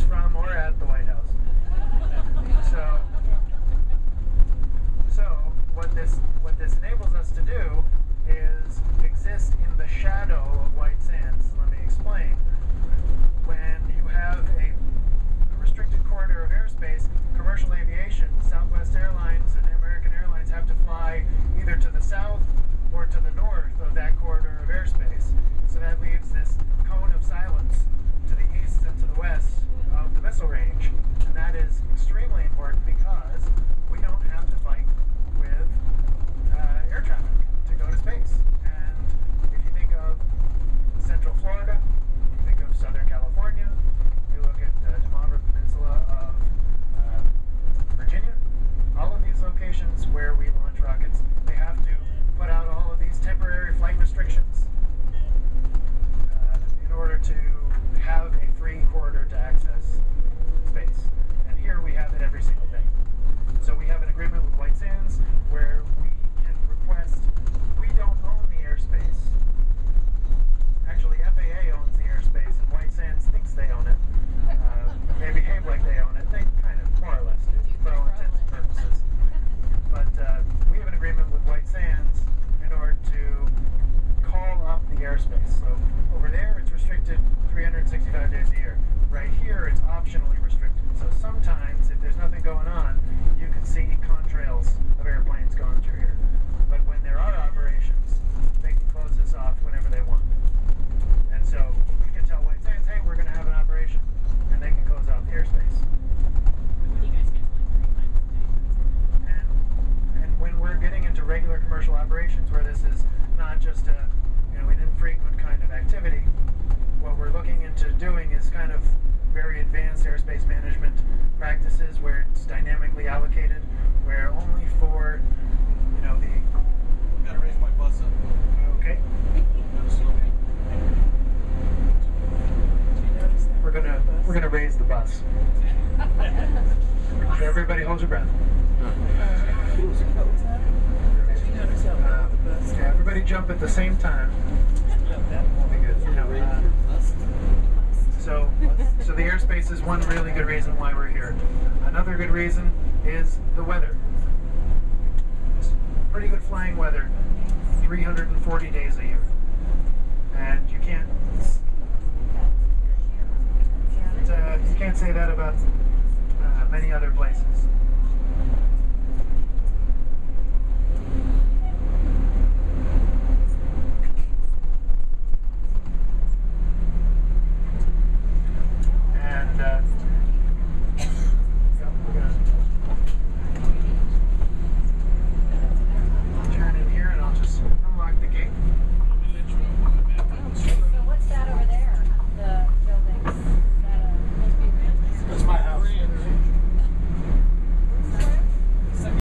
tweets from or at the White House. So what this enables us to do is exist in the shadow of white sands. Let me explain. When you have a restricted corridor of airspace, commercial aviation, Southwest Airlines and American Airlines have to fly either to the south or to the north of that corridor of airspace. So that leaves this cone of silence to the east and to the west of the missile range. And that is extremely important because we don't have to fight with air traffic to go to space. And if you think of Central Florida, you think of Southern California, you look at the Demavra Peninsula of Virginia, all of these locations where we launch rockets, they have to put out all of these temporary flight restrictions in order to have a free corridor to access space. And here we have it every single day. So we have an agreement with White Sands where we can request, we don't own the airspace. Actually, FAA owns the airspace and White Sands thinks they own it. They behave like they own it. They kind of more or less do, for all intents and purposes. But we have an agreement with White Sands in order to call up the airspace. So over there it's restricted 365 days a year. Right here it's optionally restricted. So sometimes if there's nothing going on, you can see contrails of airplanes going through here. But when there are operations, they can close this off whenever they want. And so we can tell White Sands, hey, we're going to have an operation, and they can close off the airspace. When you guys get to like 3 times a day, And when we're getting into regular commercial operations where this is not just an infrequent kind of activity, what we're looking into doing is kind of very advanced airspace management practices where it's dynamically allocated, where only for, I've got to raise my bus up. okay, we're gonna raise the bus. Everybody hold your breath. Yeah, everybody jump at the same time. So the airspace is one really good reason why we're here. Another good reason is the weather. It's pretty good flying weather, 340 days a year. And you can't say that about many other places.